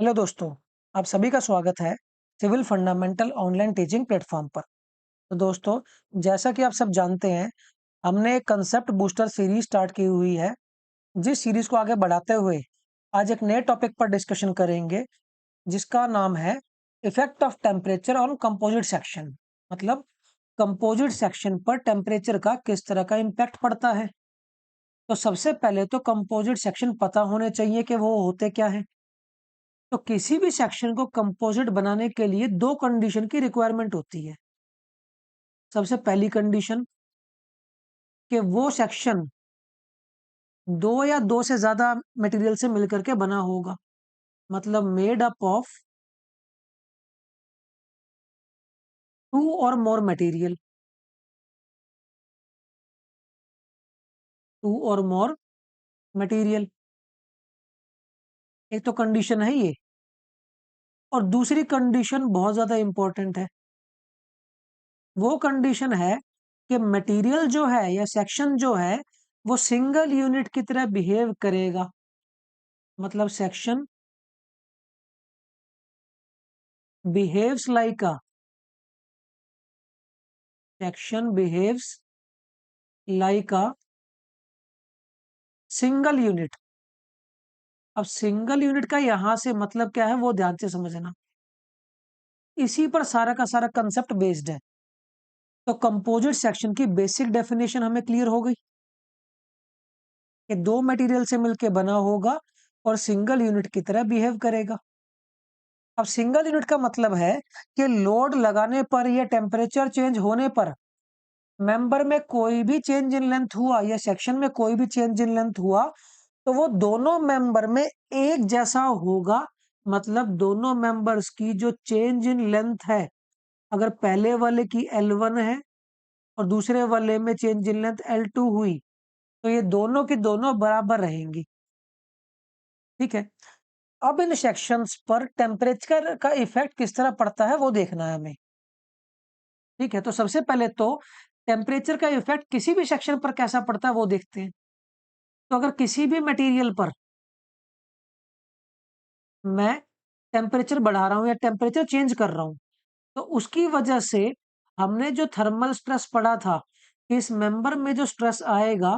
Hello दोस्तों, आप सभी का स्वागत है civil fundamental online teaching platform पर। तो दोस्तों, जैसा कि आप सब जानते हैं, हमने एक कंसेप्ट बूस्टर सीरीज स्टार्ट की हुई है। जिस सीरीज को आगे बढ़ाते हुए आज एक नए टॉपिक पर डिस्कशन करेंगे, जिसका नाम है effect of temperature on composite section. मतलब कंपोजिट सेक्शन पर टेम्परेचर का किस तरह का इम्पैक्ट पड़ता है। तो सबसे पहले तो कंपोजिट सेक्शन पता होने चाहिए कि वो होते क्या है। तो किसी भी सेक्शन को कंपोजिट बनाने के लिए दो कंडीशन की रिक्वायरमेंट होती है। सबसे पहली कंडीशन कि वो सेक्शन दो या दो से ज्यादा मटेरियल से मिलकर के बना होगा। मतलब मेड अप ऑफ टू और मोर मटेरियल। टू और मोर मटेरियल, एक तो कंडीशन है ये। और दूसरी कंडीशन बहुत ज्यादा इंपॉर्टेंट है। वो कंडीशन है कि मटेरियल जो है या सेक्शन जो है वो सिंगल यूनिट की तरह बिहेव करेगा। मतलब section behaves like a section behaves like a single unit. अब सिंगल यूनिट का यहां से मतलब क्या है वो ध्यान से समझना। इसी पर सारा का सारा कंसेप्ट बेस्ड है। तो कंपोजिट सेक्शन की बेसिक डेफिनेशन हमें क्लियर हो गई कि दो मटेरियल से मिलकर बना होगा और सिंगल यूनिट की तरह बिहेव करेगा। अब सिंगल यूनिट का मतलब है कि लोड लगाने पर या टेम्परेचर चेंज होने पर मेंबर में कोई भी चेंज इन लेंथ हुआ या सेक्शन में कोई भी चेंज इन लेंथ हुआ तो वो दोनों मेंबर में एक जैसा होगा। मतलब दोनों मेंबर्स की जो चेंज इन लेंथ है, अगर पहले वाले की L1 है और दूसरे वाले में चेंज इन लेंथ L2 हुई तो ये दोनों की दोनों बराबर रहेंगी। ठीक है। अब इन सेक्शंस पर टेम्परेचर का इफेक्ट किस तरह पड़ता है वो देखना है हमें। ठीक है, तो सबसे पहले तो टेम्परेचर का इफेक्ट किसी भी सेक्शन पर कैसा पड़ता है वो देखते हैं। तो अगर किसी भी मटेरियल पर मैं टेम्परेचर बढ़ा रहा हूं या टेम्परेचर चेंज कर रहा हूं तो उसकी वजह से हमने जो थर्मल स्ट्रेस पढ़ा था कि इस मेंबर में जो स्ट्रेस आएगा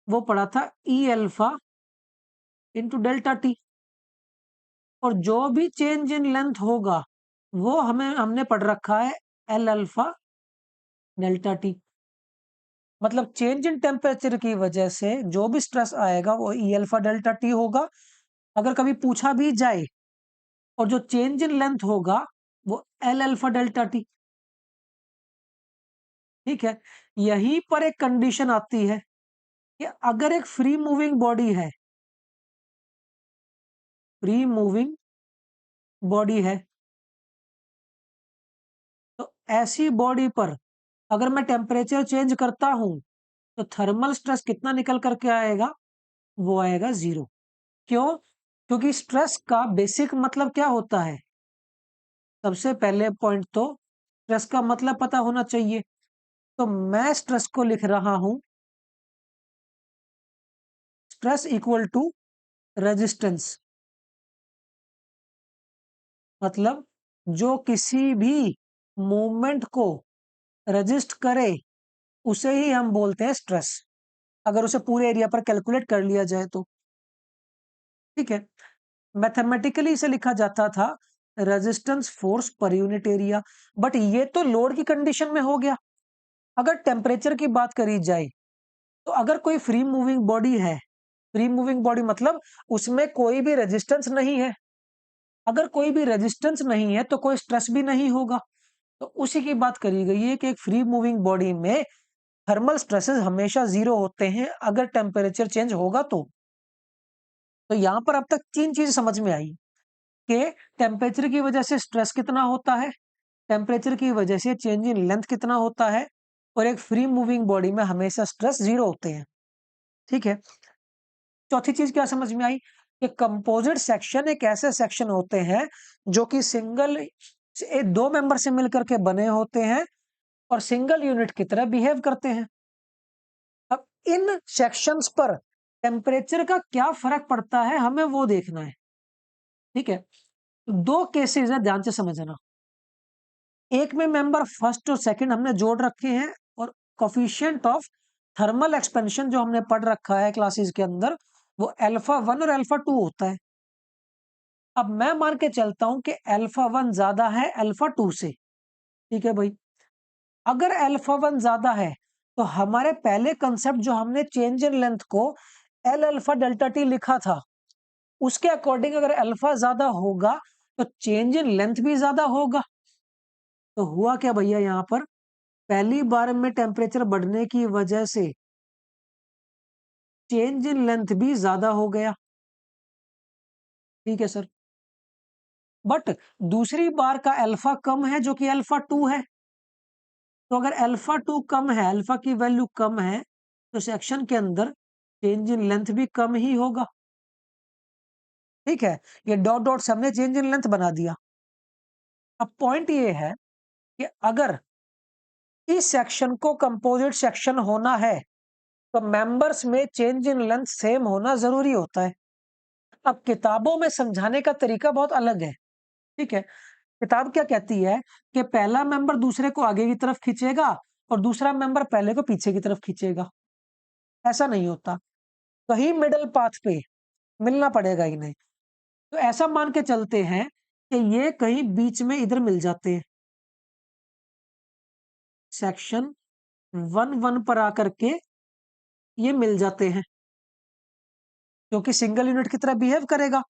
वो पढ़ा था ई अल्फा इंटू डेल्टा टी। और जो भी चेंज इन लेंथ होगा वो हमने पढ़ रखा है एल अल्फा डेल्टा टी। मतलब चेंज इन टेम्परेचर की वजह से जो भी स्ट्रेस आएगा वो ई अल्फा डेल्टा टी होगा। अगर कभी पूछा भी जाए और जो चेंज इन लेंथ होगा वो एल अल्फा डेल्टा टी। ठीक है। यहीं पर एक कंडीशन आती है कि अगर एक फ्री मूविंग बॉडी है, फ्री मूविंग बॉडी है, तो ऐसी बॉडी पर अगर मैं टेम्परेचर चेंज करता हूं तो थर्मल स्ट्रेस कितना निकल करके आएगा? वो आएगा जीरो। क्यों? क्योंकि स्ट्रेस का बेसिक मतलब क्या होता है? सबसे पहले पॉइंट तो स्ट्रेस का मतलब पता होना चाहिए। तो मैं स्ट्रेस को लिख रहा हूं स्ट्रेस इक्वल टू रेजिस्टेंस। मतलब जो किसी भी मूवमेंट को रजिस्ट करे उसे ही हम बोलते हैं स्ट्रेस, अगर उसे पूरे एरिया पर कैलकुलेट कर लिया जाए तो। ठीक है। मैथमेटिकली इसे लिखा जाता था resistance force per unit area. But ये तो लोड की कंडीशन में हो गया। अगर टेम्परेचर की बात करी जाए तो अगर कोई फ्री मूविंग बॉडी है, फ्री मूविंग बॉडी मतलब उसमें कोई भी रेजिस्टेंस नहीं है। अगर कोई भी रेजिस्टेंस नहीं है तो कोई स्ट्रेस भी नहीं होगा। तो उसी की बात करी गई है कि एक फ्री मूविंग बॉडी में थर्मल स्ट्रेसेस हमेशा जीरो होते हैं अगर टेम्परेचर चेंज होगा तो यहां पर अब तक तीन चीज समझ में आई कि टेम्परेचर की वजह से स्ट्रेस कितना होता है, टेम्परेचर की वजह से चेंज इन लेंथ कितना होता है, और एक फ्री मूविंग बॉडी में हमेशा स्ट्रेस जीरो होते हैं। ठीक है। चौथी चीज क्या समझ में आई कि कंपोजिट सेक्शन एक ऐसे सेक्शन होते हैं जो कि दो मेंबर से मिलकर के बने होते हैं और सिंगल यूनिट की तरह बिहेव करते हैं। अब इन सेक्शंस पर टेम्परेचर का क्या फर्क पड़ता है हमें वो देखना है। ठीक है। दो केसेस है, ध्यान से समझना। एक में मेंबर फर्स्ट और सेकंड हमने जोड़ रखे हैं, और कोफिशिएंट ऑफ थर्मल एक्सपेंशन जो हमने पढ़ रखा है क्लासेस के अंदर, वो अल्फा 1 और अल्फा 2 होता है। अब मैं मान के चलता हूं कि अल्फा 1 ज्यादा है अल्फा 2 से। ठीक है भाई, अगर अल्फा 1 ज्यादा है तो हमारे पहले कंसेप्ट जो हमने चेंज इन लेंथ को एल अल्फा डेल्टा टी लिखा था, उसके अकॉर्डिंग अगर अल्फा ज्यादा होगा तो चेंज इन लेंथ भी ज्यादा होगा। तो हुआ क्या भैया, यहां पर पहली बार में टेम्परेचर बढ़ने की वजह से चेंज इन लेंथ भी ज्यादा हो गया। ठीक है सर, बट दूसरी बार का अल्फा कम है जो कि अल्फा 2 है। तो अगर अल्फा 2 कम है, अल्फा की वैल्यू कम है, तो सेक्शन के अंदर चेंज इन लेंथ भी कम ही होगा। ठीक है, ये डॉट डॉट से हमने चेंज इन लेंथ बना दिया। अब पॉइंट ये है कि अगर इस सेक्शन को कंपोजिट सेक्शन होना है तो मेंबर्स में चेंज इन लेंथ सेम होना जरूरी होता है। अब किताबों में समझाने का तरीका बहुत अलग है। ठीक है, किताब क्या कहती है कि पहला मेंबर दूसरे को आगे की तरफ खींचेगा और दूसरा मेंबर पहले को पीछे की तरफ खींचेगा। ऐसा नहीं होता, कहीं मिडल पाथ पे मिलना पड़ेगा ही नहीं। तो ऐसा मान के चलते हैं कि ये कहीं बीच में इधर मिल जाते हैं, सेक्शन 1 1 पर आकर के ये मिल जाते हैं, क्योंकि सिंगल यूनिट की तरह बिहेव करेगा।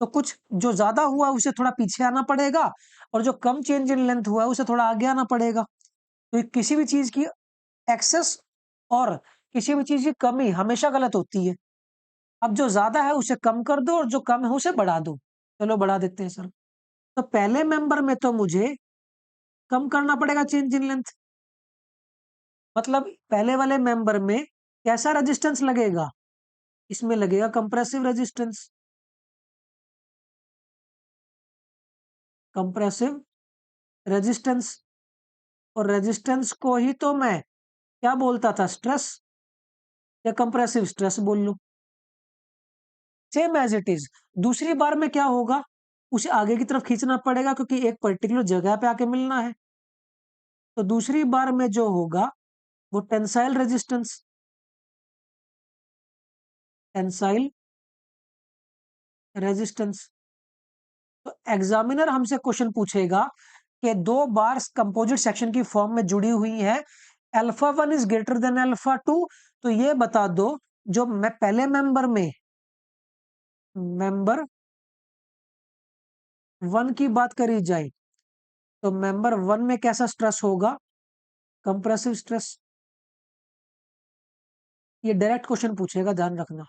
तो कुछ जो ज्यादा हुआ उसे थोड़ा पीछे आना पड़ेगा, और जो कम चेंज इन लेंथ हुआ उसे थोड़ा आगे आना पड़ेगा। तो किसी भी चीज की एक्सेस और किसी भी चीज की कमी हमेशा गलत होती है। अब जो ज्यादा है उसे कम कर दो और जो कम है उसे बढ़ा दो। चलो बढ़ा देते हैं सर। तो पहले मेंबर में तो मुझे कम करना पड़ेगा चेंज इन लेंथ, मतलब पहले वाले मेंबर में कैसा रेजिस्टेंस लगेगा, इसमें लगेगा कंप्रेसिव रेजिस्टेंस। कंप्रेसिव रेजिस्टेंस, और रेजिस्टेंस को ही तो मैं क्या बोलता था, स्ट्रेस या कंप्रेसिव स्ट्रेस बोल लो। Same as it is. दूसरी बार में क्या होगा, उसे आगे की तरफ खींचना पड़ेगा क्योंकि एक पर्टिकुलर जगह पे आके मिलना है। तो दूसरी बार में जो होगा वो टेंसाइल रेजिस्टेंस, टेंसाइल रेजिस्टेंस। तो एग्जामिनर हमसे क्वेश्चन पूछेगा कि दो बार्स कंपोजिट सेक्शन की फॉर्म में जुड़ी हुई है, alpha 1 is greater than alpha 2, तो ये बता दो जो मैं पहले मेंबर में मेंबर 1 की बात करी जाए तो मेंबर 1 में कैसा स्ट्रेस होगा, कंप्रेसिव स्ट्रेस। ये डायरेक्ट क्वेश्चन पूछेगा, ध्यान रखना,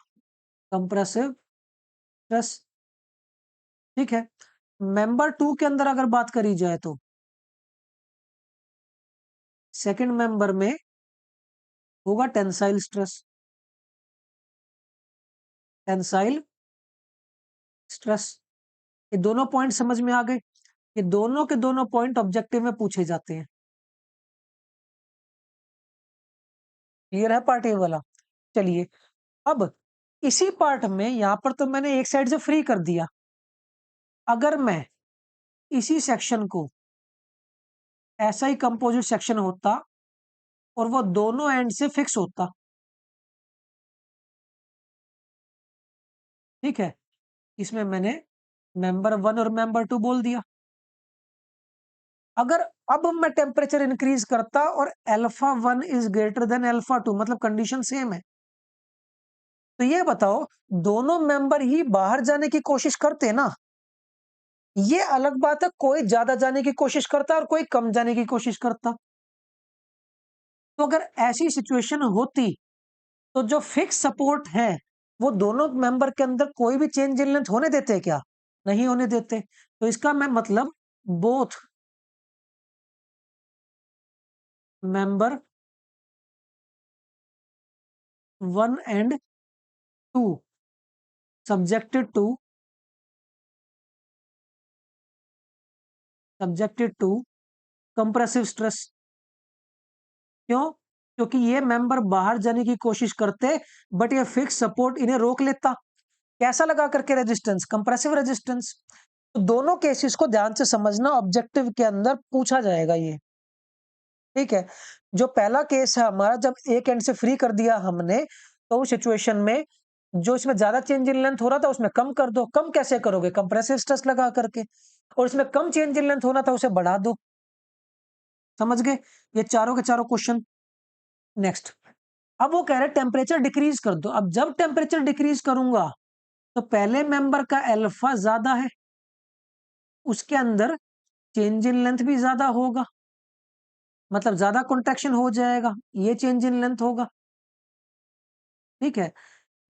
कंप्रेसिव स्ट्रेस। ठीक है, मेंबर 2 के अंदर अगर बात करी जाए तो सेकंड मेंबर में होगा टेंसाइल स्ट्रेस, टेंसाइल स्ट्रेस। ये दोनों पॉइंट समझ में आ गए। ये दोनों के दोनों पॉइंट ऑब्जेक्टिव में पूछे जाते हैं। क्लियर है पार्ट ए वाला। चलिए, अब इसी पार्ट में यहां पर तो मैंने एक साइड से फ्री कर दिया। अगर मैं इसी सेक्शन को ऐसा ही कंपोजिट सेक्शन होता और वो दोनों एंड से फिक्स होता, ठीक है, इसमें मैंने मेंबर 1 और मेंबर 2 बोल दिया। अगर अब मैं टेम्परेचर इंक्रीज करता और alpha 1 is greater than alpha 2, मतलब कंडीशन सेम है, तो ये बताओ दोनों मेंबर ही बाहर जाने की कोशिश करते ना। ये अलग बात है, कोई ज्यादा जाने की कोशिश करता और कोई कम जाने की कोशिश करता। तो अगर ऐसी सिचुएशन होती तो जो फिक्स सपोर्ट है वो दोनों मेंबर के अंदर कोई भी चेंज इन लेंथ होने देते हैं क्या, नहीं होने देते। तो इसका मैं मतलब both member 1 and 2 subjected to compressive stress. क्यों, क्योंकि ये मेंबर बाहर जाने की कोशिश करते बट ये फिक्स सपोर्ट इन्हें रोक लेता। कैसा लगा करके रेजिस्टेंस, कंप्रेसिव रेजिस्टेंस। तो दोनों केसेस को ध्यान से समझना, ऑब्जेक्टिव के अंदर पूछा जाएगा ये। ठीक है, जो पहला केस है हमारा, जब एक एंड से फ्री कर दिया हमने, तो उस सिचुएशन में जो इसमें ज्यादा चेंज इन लेंथ हो रहा था उसमें कम कर दो। कम कैसे करोगे? कंप्रेसिव स्ट्रेस लगा करके। और इसमें कम चेंज इन लेंथ होना था, उसे बढ़ा दो। समझ गए? ये चारों के चारों क्वेश्चन। नेक्स्ट, अब वो कह रहे टेम्परेचर डिक्रीज कर दो। अब जब टेम्परेचर डिक्रीज करूंगा तो पहले मेंबर का अल्फा ज्यादा है, उसके अंदर चेंज इन लेंथ भी ज्यादा होगा, मतलब ज्यादा कॉन्ट्रैक्शन हो जाएगा, ये चेंज इन लेंथ होगा। ठीक है,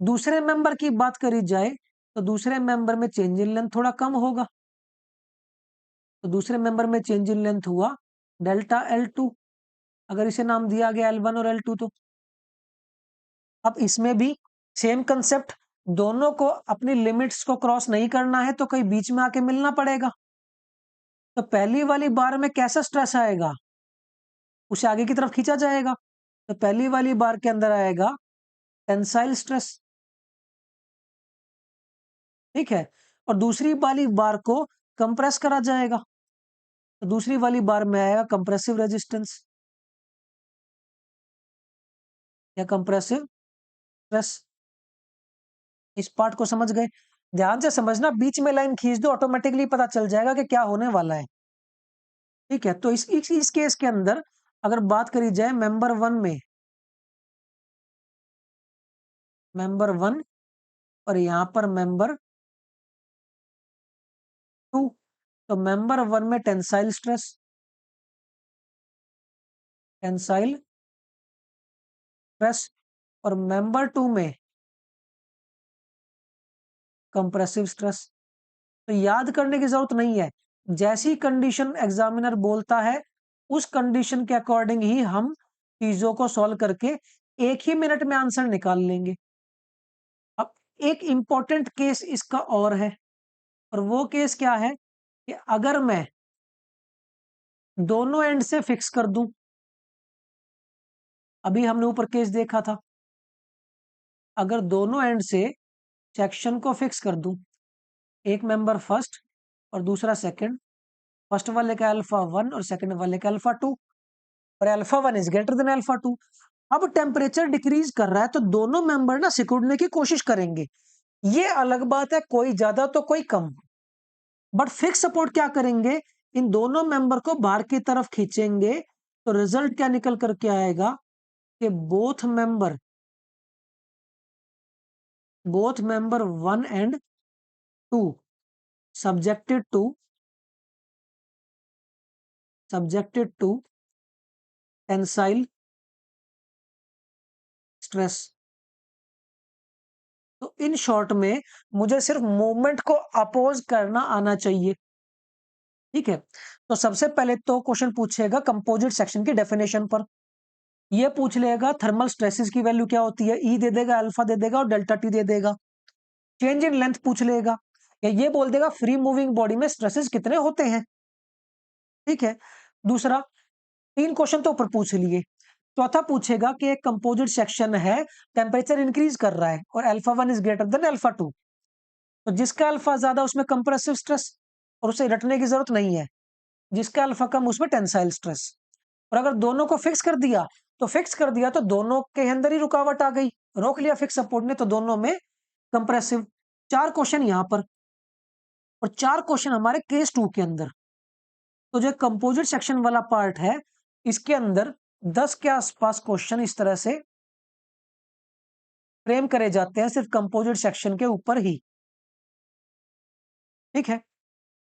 दूसरे मेंबर की बात करी जाए तो दूसरे मेंबर में चेंज इन लेंथ थोड़ा कम होगा, तो दूसरे मेंबर में चेंज इन लेंथ हुआ डेल्टा L2, अगर इसे नाम दिया गया L1 और L2 तो। अब इसमें भी सेम कंसेप्ट, दोनों को अपनी लिमिट्स को क्रॉस नहीं करना है तो कहीं बीच में आके मिलना पड़ेगा। तो पहली वाली बार में कैसा स्ट्रेस आएगा? उसे आगे की तरफ खींचा जाएगा। तो पहली वाली बार के अंदर आएगा टेंसाइल स्ट्रेस। ठीक है, और दूसरी वाली बार को कंप्रेस करा जाएगा, तो दूसरी वाली बार में आएगा कंप्रेसिव रेजिस्टेंस या कंप्रेसिव स्ट्रेस। इस पार्ट को समझ गए? ध्यान से समझना, बीच में लाइन खींच दो, ऑटोमेटिकली पता चल जाएगा कि क्या होने वाला है। ठीक है, तो इस केस के अंदर अगर बात करी जाए मेंबर वन में, मेंबर वन और यहां पर मेंबर टू, तो मेंबर वन में टेंसाइल स्ट्रेस, टेंसाइल स्ट्रेस, और मेंबर टू में कंप्रेसिव स्ट्रेस। तो याद करने की जरूरत नहीं है, जैसी कंडीशन एग्जामिनर बोलता है उस कंडीशन के अकॉर्डिंग ही हम चीजों को सॉल्व करके एक ही मिनट में आंसर निकाल लेंगे। अब एक इंपॉर्टेंट केस इसका और है, और वो केस क्या है कि अगर मैं दोनों एंड से फिक्स कर दूं, अभी हमने ऊपर केस देखा था, अगर दोनों एंड से सेक्शन को फिक्स कर दूं, एक मेंबर फर्स्ट और दूसरा सेकंड, फर्स्ट वाले का अल्फा वन और सेकंड वाले का अल्फा टू, और alpha one is greater than alpha two. अब टेम्परेचर डिक्रीज कर रहा है तो दोनों मेंबर ना सिकुड़ने की कोशिश करेंगे, ये अलग बात है, कोई ज्यादा तो कोई कम। बट फिक्स सपोर्ट क्या करेंगे, इन दोनों मेंबर को बाहर की तरफ खींचेंगे, तो रिजल्ट क्या निकल करके आएगा कि both member one and two subjected to subjected to tensile stress। तो इन शॉर्ट में मुझे सिर्फ मूवमेंट को अपोज करना आना चाहिए। ठीक है, तो सबसे पहले तो क्वेश्चन पूछेगा कंपोजिट सेक्शन की डेफिनेशन पर, ये पूछ लेगा थर्मल स्ट्रेसेस की वैल्यू क्या होती है, ई दे देगा, अल्फा दे देगा और डेल्टा टी दे देगा। चेंज इन लेंथ पूछ लेगा, या ये बोल देगा फ्री मूविंग बॉडी में स्ट्रेसेस कितने होते हैं। ठीक है, दूसरा, तीन क्वेश्चन तो ऊपर पूछ लिए। चौथा पूछेगा कि एक कंपोजिट सेक्शन है, टेम्परेचर इंक्रीज कर रहा है और alpha one is greater than alpha two, तो जिसका अल्फा ज्यादा उसमें कंप्रेसिव स्ट्रेस, और उसे रटने की जरूरत नहीं है, जिसका अल्फा कम उसमें टेंसाइल स्ट्रेस। और अगर दोनों को फिक्स कर दिया, तो फिक्स कर दिया तो दोनों के अंदर ही रुकावट आ गई, रोक लिया फिक्स सपोर्ट ने, तो दोनों में कंप्रेसिव। चार क्वेश्चन यहां पर, और चार क्वेश्चन हमारे केस टू के अंदर। तो जो कंपोजिट सेक्शन वाला पार्ट है, इसके अंदर 10 के आसपास क्वेश्चन इस तरह से फ्रेम करे जाते हैं, सिर्फ कंपोजिट सेक्शन के ऊपर ही। ठीक है,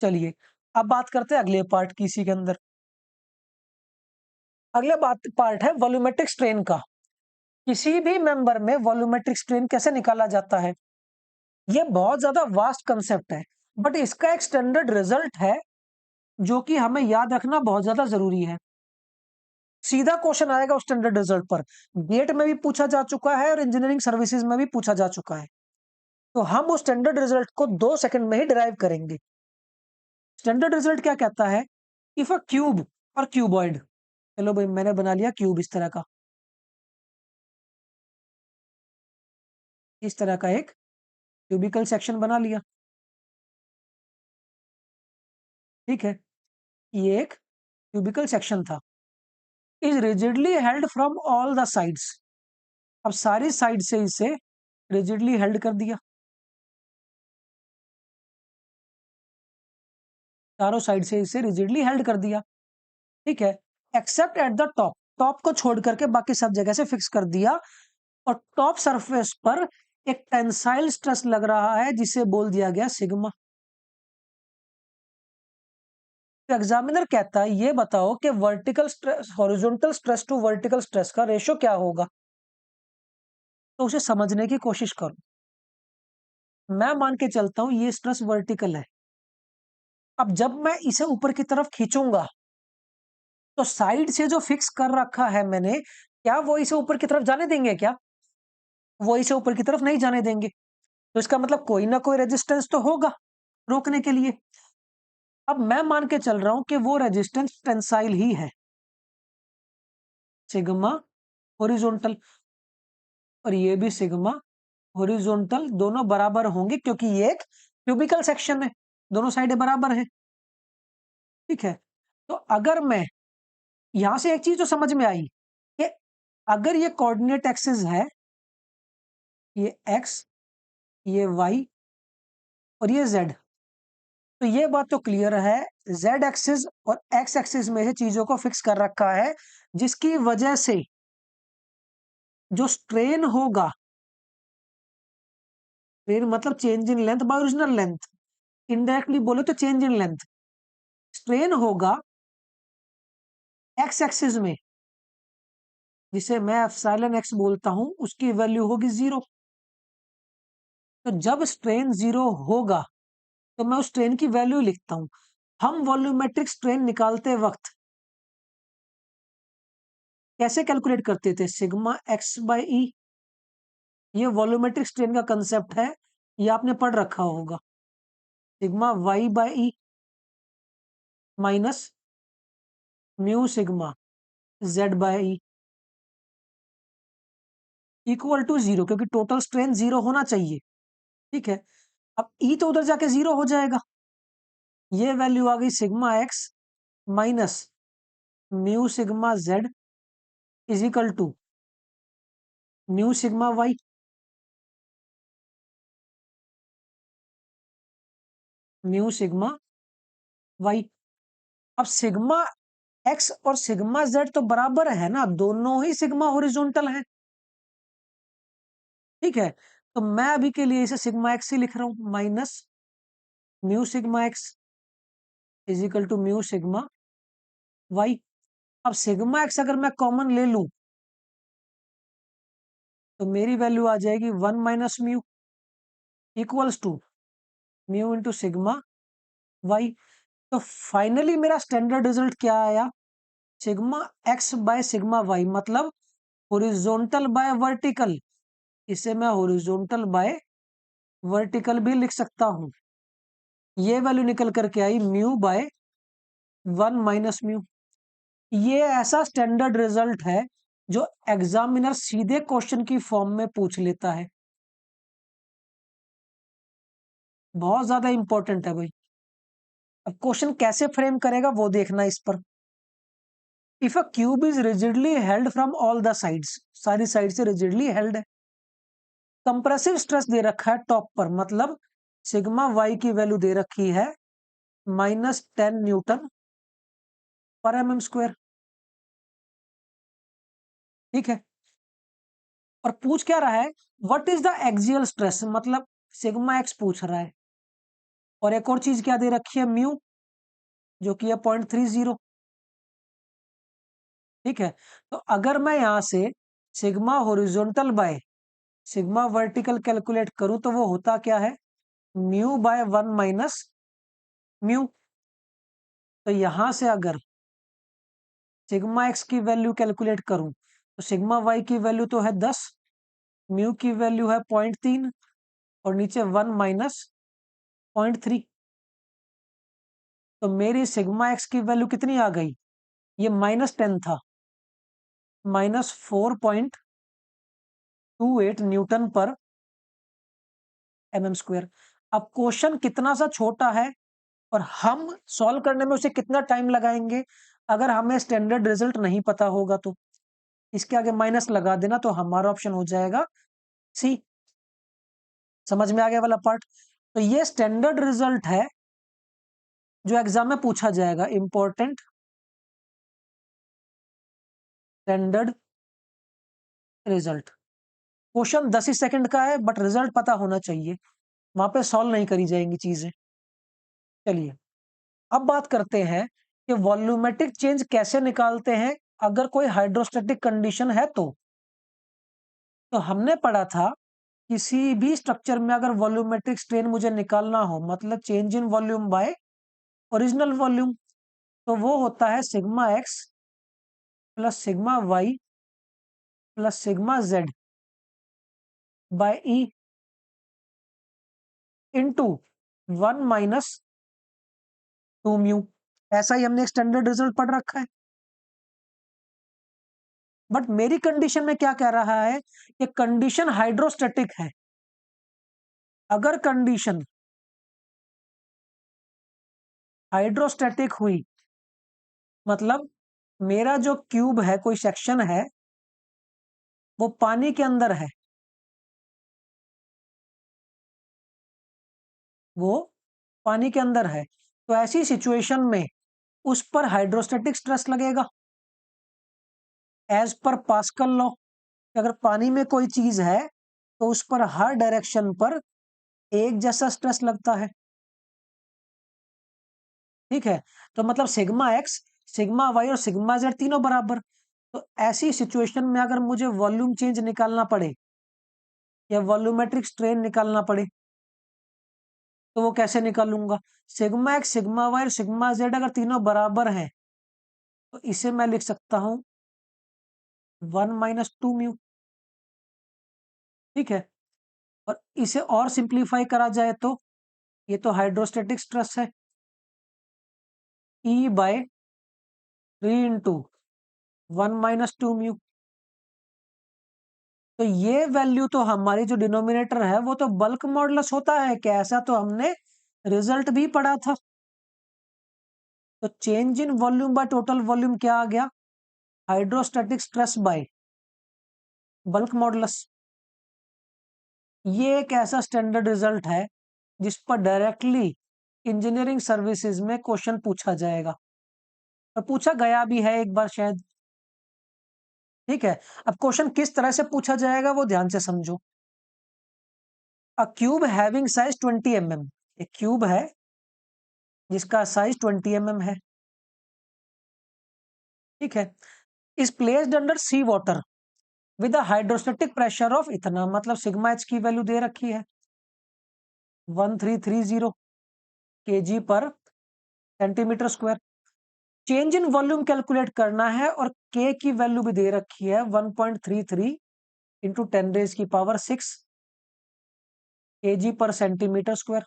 चलिए अब बात करते हैं अगले पार्ट की इसी के अंदर। अगला बात पार्ट है वॉल्यूमेट्रिक स्ट्रेन का। किसी भी मेंबर में वॉल्यूमेट्रिक स्ट्रेन कैसे निकाला जाता है, ये बहुत ज्यादा वास्ट कंसेप्ट है, बट इसका एक स्टैंडर्ड रिजल्ट है जो कि हमें याद रखना बहुत ज्यादा जरूरी है। सीधा क्वेश्चन आएगा उस स्टैंडर्ड रिजल्ट पर, गेट में भी पूछा जा चुका है और इंजीनियरिंग सर्विसेज में भी पूछा जा चुका है। तो हम उस स्टैंडर्ड रिजल्ट को 2 सेकंड में ही डिराइव करेंगे। स्टैंडर्ड रिजल्ट क्या कहता है, इफ अ क्यूब और क्यूबॉइड, चलो भाई मैंने बना लिया क्यूब इस तरह का, इस तरह का एक क्यूबिकल सेक्शन बना लिया। ठीक है, ये एक क्यूबिकल सेक्शन था, is rigidly held from all the sides. अब सारी साइड से इसे रिजिडली हेल्ड कर दिया, चारों साइड से इसे रिजिडली हेल्ड कर दिया। ठीक है, accept at the top, top को छोड़ करके बाकी सब जगह से फिक्स कर दिया। और टॉप सरफेस पर एक टेंसाइल स्ट्रेस लग रहा है जिसे बोल दिया गया सिग्मा। तो एग्जामिनर कहता है ये बताओ कि vertical stress, horizontal stress to vertical stress का रेशो क्या होगा। तो उसे समझने की कोशिश करो। मैं मान के चलता हूं ये स्ट्रेस वर्टिकल है। अब जब मैं इसे ऊपर की तरफ खींचूंगा तो साइड से जो फिक्स कर रखा है मैंने, क्या वो इसे ऊपर की तरफ जाने देंगे क्या? वो इसे ऊपर की तरफ नहीं जाने देंगे। तो इसका मतलब कोई ना कोई रेजिस्टेंस तो होगा रोकने के लिए। अब मैं मान के चल रहा हूं कि वो रेजिस्टेंस टेंसाइल ही है, सिग्मा हॉरिजॉन्टल, और ये भी सिग्मा हॉरिजॉन्टल, दोनों बराबर होंगे क्योंकि ये एक क्यूबिकल सेक्शन है, दोनों साइडें बराबर हैं। ठीक है, तो अगर मैं यहां से एक चीज तो समझ में आई कि अगर ये कोऑर्डिनेट एक्सिस है, ये एक्स, ये वाई और ये जेड, तो ये बात तो क्लियर है, जेड एक्सिस और एक्स एक्सिस में से चीजों को फिक्स कर रखा है, जिसकी वजह से जो स्ट्रेन होगा, स्ट्रेन मतलब change in length bye original length, indirectly बोले तो चेंज इन लेंथ, स्ट्रेन होगा एक्स एक्सिस में, जिसे मैं एप्सिलॉन एक्स बोलता हूं, उसकी वैल्यू होगी 0। तो जब स्ट्रेन 0 होगा तो मैं उस स्ट्रेन की वैल्यू लिखता हूं। हम वॉल्यूमेट्रिक स्ट्रेन निकालते वक्त कैसे कैलकुलेट करते थे? सिग्मा एक्स बाई ई, ये वॉल्यूमेट्रिक स्ट्रेन का कंसेप्ट है, ये आपने पढ़ रखा होगा। Sigma Y by E minus mu sigma Z by E equal to 0, क्योंकि टोटल स्ट्रेन 0 होना चाहिए। ठीक है, अब ई तो उधर जाके 0 हो जाएगा, ये वैल्यू आ गई sigma X minus mu sigma Z is equal to mu sigma Y. Mu sigma Y. अब सिग्मा एक्स और सिग्मा जेड तो बराबर है ना, दोनों ही सिग्मा हॉरिजॉन्टल हैं। ठीक है, तो मैं अभी के लिए इसे सिग्मा एक्स ही लिख रहा हूं, minus mu sigma X is equal to mu sigma Y. अब सिग्मा एक्स अगर मैं कॉमन ले लूं तो मेरी वैल्यू आ जाएगी 1 minus mu equals to mu into sigma Y. तो फाइनली मेरा स्टैंडर्ड रिजल्ट क्या आया? Sigma X by sigma Y, मतलब हॉरिजॉन्टल बाय वर्टिकल, इसे मैं हॉरिजॉन्टल बाय वर्टिकल भी लिख सकता हूं। ये वैल्यू निकल करके आई म्यू बाय 1 माइनस म्यू। ये ऐसा स्टैंडर्ड रिजल्ट है जो एग्जामिनर सीधे क्वेश्चन की फॉर्म में पूछ लेता है। बहुत ज्यादा इंपॉर्टेंट है भाई। अब क्वेश्चन कैसे फ्रेम करेगा वो देखना इस पर। If a cube is rigidly held from all the sides, सारी साइड से रिजिडली हेल्ड है, कंप्रेसिव स्ट्रेस दे रखा है टॉप पर, मतलब सिग्मा वाई की वैल्यू दे रखी है -10 न्यूटन पर एम एम स्क्वायर। ठीक है, और पूछ क्या रहा है? What is the axial stress, मतलब सिग्मा एक्स पूछ रहा है। और एक और चीज क्या दे रखी है? म्यू, जो कि है 0.30। ठीक है, तो अगर मैं यहां से sigma horizontal by sigma vertical calculate करूं तो वो होता क्या है? Mu by 1 minus mu. तो यहां से अगर सिग्मा एक्स की वैल्यू कैलकुलेट करूं तो सिग्मा वाई की वैल्यू तो है 10, म्यू की वैल्यू है 0.3 और नीचे 1 माइनस 0.3। तो मेरी सिग्मा एक्स की वैल्यू कितनी आ गई? ये -10 था, -4.28 न्यूटन पर एम एम स्क्वायर। अब क्वेश्चन कितना सा छोटा है और हम सॉल्व करने में उसे कितना टाइम लगाएंगे अगर हमें स्टैंडर्ड रिजल्ट नहीं पता होगा तो। इसके आगे माइनस लगा देना तो हमारा ऑप्शन हो जाएगा सी। समझ में आ गया वाला पार्ट। तो ये स्टैंडर्ड रिजल्ट है जो एग्जाम में पूछा जाएगा, इंपॉर्टेंट स्टैंडर्ड रिजल्ट। क्वेश्चन 10 ही सेकंड का है बट रिजल्ट पता होना चाहिए, वहां पे सॉल्व नहीं करी जाएंगी चीजें। चलिए अब बात करते हैं कि वॉल्यूमेट्रिक चेंज कैसे निकालते हैं अगर कोई हाइड्रोस्टैटिक कंडीशन है तो हमने पढ़ा था किसी भी स्ट्रक्चर में अगर वॉल्यूमेट्रिक स्ट्रेन मुझे निकालना हो, मतलब change in volume by original volume, तो वो होता है sigma X plus sigma Y plus sigma Z by E into 1 - 2 mu. ऐसा ही हमने एक स्टैंडर्ड रिजल्ट पढ़ रखा है। बट मेरी कंडीशन में क्या कह रहा है कि कंडीशन हाइड्रोस्टैटिक है। अगर कंडीशन हाइड्रोस्टैटिक हुई मतलब मेरा जो क्यूब है, कोई सेक्शन है, वो पानी के अंदर है, वो पानी के अंदर है, तो ऐसी सिचुएशन में उस पर हाइड्रोस्टैटिक स्ट्रेस लगेगा एज पर पास्कल लॉ। अगर पानी में कोई चीज है तो उस पर हर डायरेक्शन पर एक जैसा स्ट्रेस लगता है। ठीक है, तो मतलब सिग्मा एक्स, सिग्मा वाई और सिग्मा जेड तीनों बराबर। तो ऐसी सिचुएशन में अगर मुझे वॉल्यूम चेंज निकालना पड़े या वॉल्यूमेट्रिक स्ट्रेन निकालना पड़े तो वो कैसे निकालूंगा? सिग्मा एक्स, सिग्मा वाई और सिग्मा जेड अगर तीनों बराबर हैं तो इसे मैं लिख सकता हूं 1 - 2 म्यू। ठीक है, और इसे और सिंप्लीफाई करा जाए तो ये तो हाइड्रोस्टेटिक स्ट्रेस है, E/3 × 1 - 2 म्यू। तो ये वैल्यू तो हमारी जो डिनोमिनेटर है वो तो बल्क मॉडुलस होता है क्या? ऐसा तो हमने रिजल्ट भी पढ़ा था। तो change in volume by total volume क्या आ गया? Hydrostatic stress by bulk modulus. ये एक ऐसा स्टैंडर्ड रिजल्ट है जिस पर डायरेक्टली इंजीनियरिंग सर्विसेज में क्वेश्चन पूछा जाएगा और पूछा गया भी है एक बार शायद। ठीक है, अब क्वेश्चन किस तरह से पूछा जाएगा वो ध्यान से समझो। A cube having size 20 mm, एक क्यूब है जिसका साइज 20 mm है। ठीक है, is placed under sea water with a hydrostatic pressure of इतना, मतलब सिग्मा एच की वैल्यू दे रखी है 1330 kg पर centimetre square. Change in volume calculate करना है और के की वैल्यू भी दे रखी है 1.33 इंटू 10⁻⁶ kg पर सेंटीमीटर स्क्वायर।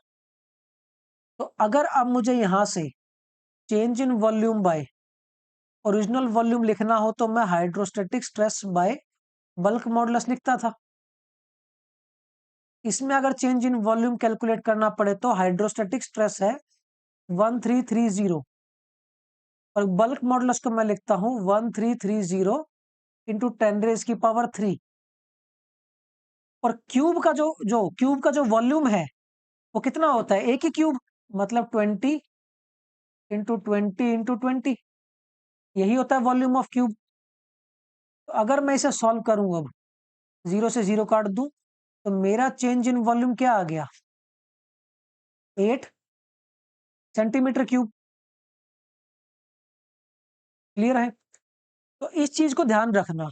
तो अगर अब मुझे यहां से change in volume by original volume लिखना हो तो मैं hydrostatic stress by bulk modulus लिखता था। इसमें अगर चेंज इन वॉल्यूम कैलकुलेट करना पड़े तो हाइड्रोस्टेटिक स्ट्रेस है 1330 और बल्क मॉडुलस को मैं लिखता हूं 1330 इंटू 10⁻³ और क्यूब का जो वॉल्यूम है वो कितना होता है? एक ही क्यूब, मतलब 20 × 20 × 20, यही होता है वॉल्यूम ऑफ क्यूब। तो अगर मैं इसे सॉल्व करूं, अब 0 से 0 काट दूं तो मेरा चेंज इन वॉल्यूम क्या आ गया? 8 सेंटीमीटर क्यूब। क्लियर है? तो इस चीज को ध्यान रखना,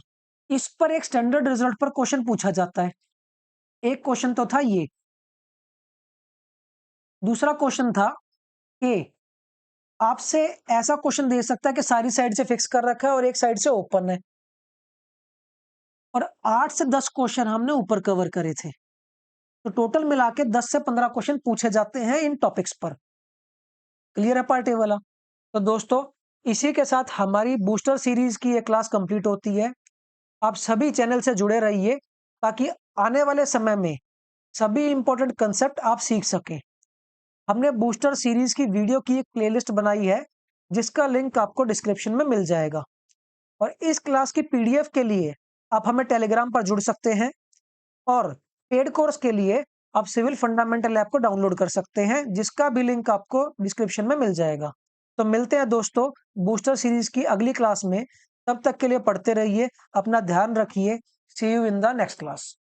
इस पर एक स्टैंडर्ड रिजल्ट पर क्वेश्चन पूछा जाता है। एक क्वेश्चन तो था ये, दूसरा क्वेश्चन था कि आपसे ऐसा क्वेश्चन दे सकता है कि सारी साइड से फिक्स कर रखा है और एक साइड से ओपन है, और 8 से 10 क्वेश्चन हमने ऊपर कवर करे थे। तो टोटल मिला के 10 से 15 क्वेश्चन पूछे जाते हैं इन टॉपिक्स पर। क्लियर है पार्ट ए वाला? तो दोस्तों इसी के साथ हमारी बूस्टर सीरीज की एक क्लास कंप्लीट होती है। आप सभी चैनल से जुड़े रहिए ताकि आने वाले समय में सभी इंपॉर्टेंट कंसेप्ट आप सीख सकें। हमने बूस्टर सीरीज की वीडियो की एक प्लेलिस्ट बनाई है, जिसका लिंक आपको डिस्क्रिप्शन में मिल जाएगा। और इस क्लास की पीडीएफ के लिए आप हमें टेलीग्राम पर जुड़ सकते हैं, और पेड कोर्स के लिए आप सिविल फंडामेंटल ऐप को डाउनलोड कर सकते हैं, जिसका भी लिंक आपको डिस्क्रिप्शन में मिल जाएगा। तो मिलते हैं दोस्तों बूस्टर सीरीज की अगली क्लास में। तब तक के लिए पढ़ते रहिए, अपना ध्यान रखिए। See you in the next class.